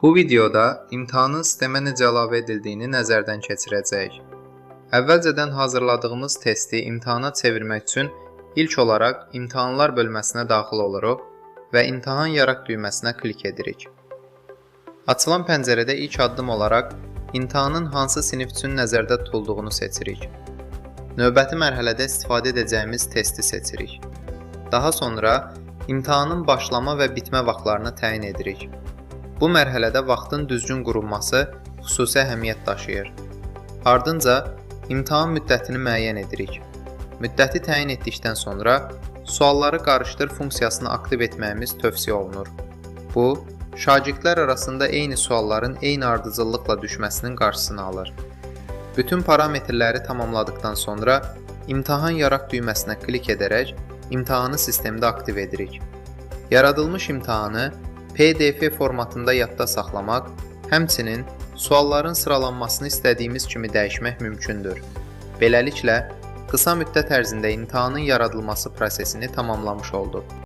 Bu videoda imtahanın sistemə necə əlavə edildiyini nəzərdən keçirəcəyik. Əvvəlcədən hazırladığımız testi imtahana çevirmək üçün ilk olaraq imtahanlar bölməsinə daxil oluruq və imtahan yaraq düyməsinə klik edirik. Açılan pəncərədə ilk addım olaraq imtahanın hansı sinif üçün nəzərdə tutulduğunu seçirik. Növbəti mərhələdə istifadə edəcəyimiz testi seçirik. Daha sonra imtahanın başlama və bitmə vaxtlarını təyin edirik. Bu mərhələdə vaxtın düzgün qurulması xüsusi əhəmiyyət daşıyır. Ardınca imtahan müddətini müəyyən edirik. Müddəti təyin etdikdən sonra sualları qarışdır funksiyasını aktiv etməyimiz tövsiyə olunur. Bu, şagirdlər arasında eyni sualların eyni ardıcıllıqla düşməsinin qarşısını alır. Bütün parametrləri tamamladıkdan sonra imtahan yaraq düyməsinə klik edərək imtahanı sistemdə aktiv edirik. Yaradılmış imtahanı PDF formatında yadda saxlamaq, həmçinin sualların sıralanmasını istədiyimiz kimi dəyişmək mümkündür. Beləliklə, qısa müddət ərzində imtahanın yaradılması prosesini tamamlamış olduq.